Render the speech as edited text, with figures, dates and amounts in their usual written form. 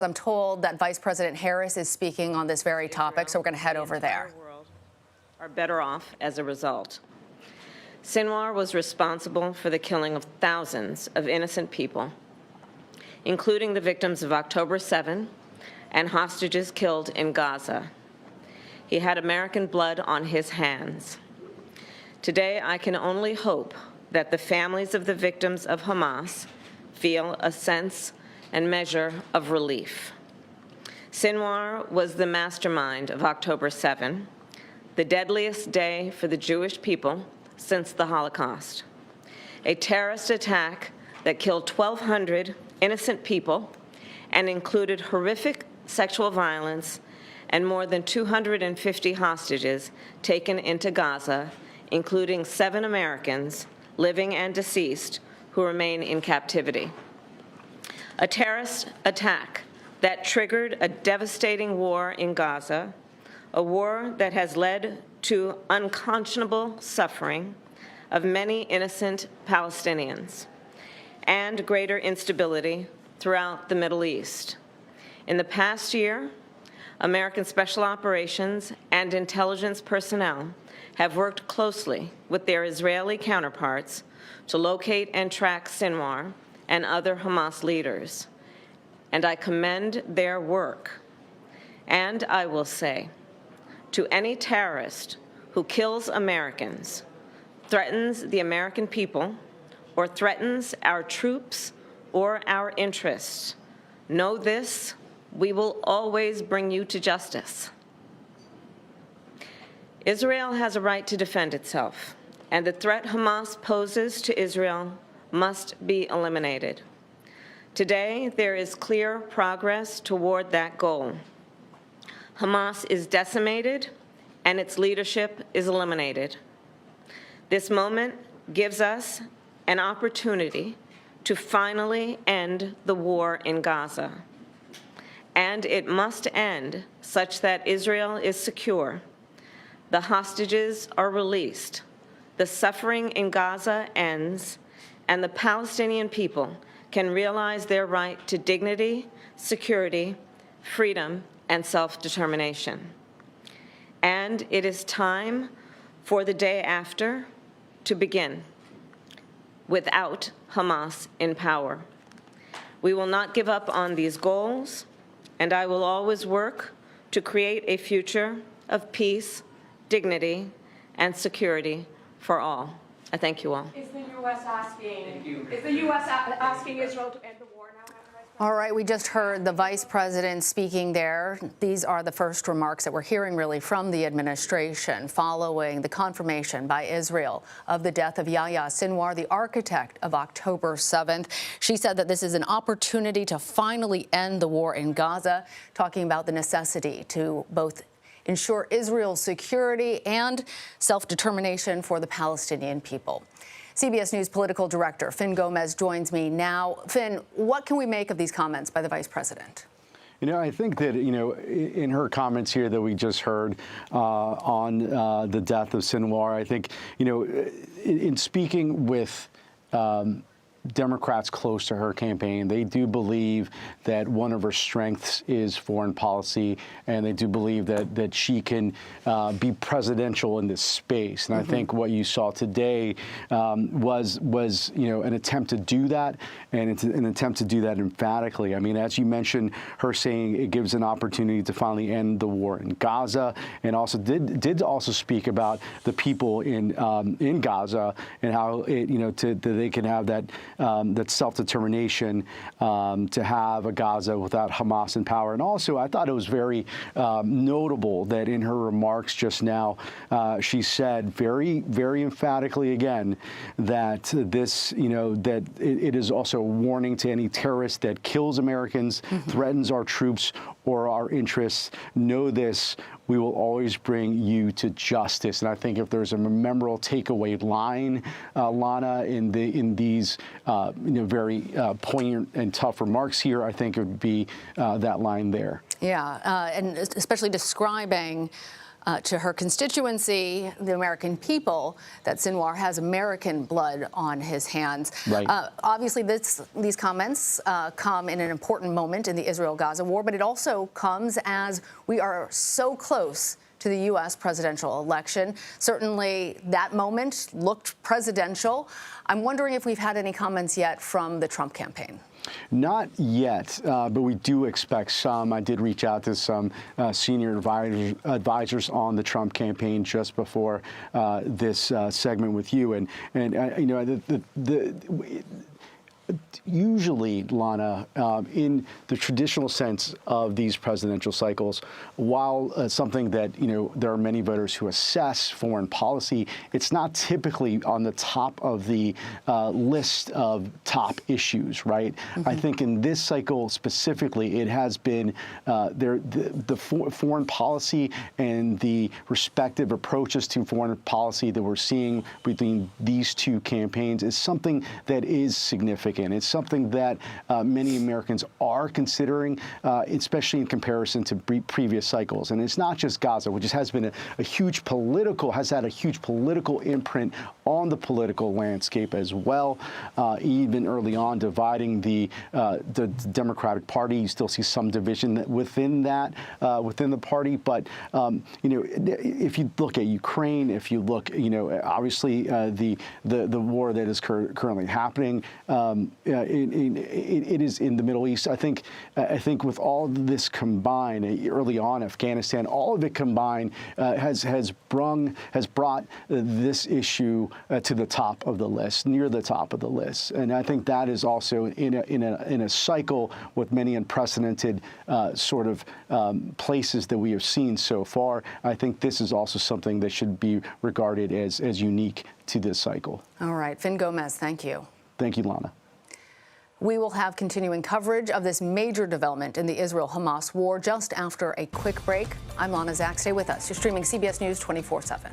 I'm told that Vice President Harris is speaking on this very topic, so we're going to head over there. Are better off as a result. Sinwar was responsible for the killing of thousands of innocent people, including the victims of October 7 and hostages killed in Gaza. He had American blood on his hands. Today, I can only hope that the families of the victims of Hamas feel a sense and measure of relief. Sinwar was the mastermind of October 7, the deadliest day for the Jewish people since the Holocaust, a terrorist attack that killed 1,200 innocent people and included horrific sexual violence and more than 250 hostages taken into Gaza, including 7 Americans, living and deceased, who remain in captivity. A terrorist attack that triggered a devastating war in Gaza, a war that has led to unconscionable suffering of many innocent Palestinians and greater instability throughout the Middle East. In the past year, American special operations and intelligence personnel have worked closely with their Israeli counterparts to locate and track Sinwar and other Hamas leaders, and I commend their work. And I will say, to any terrorist who kills Americans, threatens the American people, or threatens our troops or our interests, know this: we will always bring you to justice. Israel has a right to defend itself, and the threat Hamas poses to Israel must be eliminated. Today, there is clear progress toward that goal. Hamas is decimated, and its leadership is eliminated. This moment gives us an opportunity to finally end the war in Gaza. And it must end such that Israel is secure, the hostages are released, the suffering in Gaza ends, and the Palestinian people can realize their right to dignity, security, freedom, and self-determination. And it is time for the day after to begin, without Hamas in power. We will not give up on these goals, and I will always work to create a future of peace, dignity, and security for all. I thank you all. Is the U.S. asking Israel to end the war now? All right, we just heard the Vice President speaking there. These are the first remarks that we're hearing really from the administration following the confirmation by Israel of the death of Yahya Sinwar, the architect of October 7th. She said that this is an opportunity to finally end the war in Gaza, talking about the necessity to both ensure Israel's security and self-determination for the Palestinian people. CBS News political director Fin Gómez joins me now. Fin, what can we make of these comments by the Vice President? You know, I think that, in her comments here that we just heard on the death of Sinwar, I think, in speaking with Democrats close to her campaign, they do believe that one of her strengths is foreign policy, and they do believe that she can be presidential in this space. And I think what you saw today was an attempt to do that, and it's an attempt to do that emphatically. I mean, as you mentioned, her saying it gives an opportunity to finally end the war in Gaza, and also did also speak about the people in Gaza and how that they can have that self-determination to have a Gaza without Hamas in power. And also, I thought it was very notable that in her remarks just now, she said very, very emphatically again that this, that it is also a warning to any terrorist that kills Americans, threatens our troops or our interests. Know this: we will always bring you to justice. And I think if there's a memorable takeaway line, Lana, in these very poignant and tough remarks here, I think it would be that line there. Yeah, and especially describing to her constituency, the American people, that Sinwar has American blood on his hands. Right. Obviously, these comments come in an important moment in the Israel-Gaza war, but it also comes as we are so close to the U.S. presidential election. Certainly, that moment looked presidential. I'm wondering if we've had any comments yet from the Trump campaign. Not yet, but we do expect some. I did reach out to some senior advisors on the Trump campaign just before this segment with you, and you know, usually, Lana, in the traditional sense of these presidential cycles, while something that, you know, there are many voters who assess foreign policy, it's not typically on the top of the list of top issues, right? I think in this cycle specifically, it has been foreign policy and the respective approaches to foreign policy that we're seeing between these two campaigns is something that is significant. It's something that many Americans are considering, especially in comparison to previous cycles. And it's not just Gaza, which has been a huge political, has had a huge political imprint on the political landscape as well. Even early on, dividing the Democratic Party, you still see some division within that, within the party. But you know, if you look at Ukraine, if you look, you know, obviously the war that is currently happening. It is in the Middle East. I think with all of this combined, early on, Afghanistan, all of it combined has brought this issue to the top of the list, near the top of the list. And I think that is also in a cycle with many unprecedented sort of places that we have seen so far. I think this is also something that should be regarded as unique to this cycle. All right, Fin Gómez, thank you. Thank you, Lana. We will have continuing coverage of this major development in the Israel-Hamas war just after a quick break. I'm Lana Zak. Stay with us. You're streaming CBS News 24/7.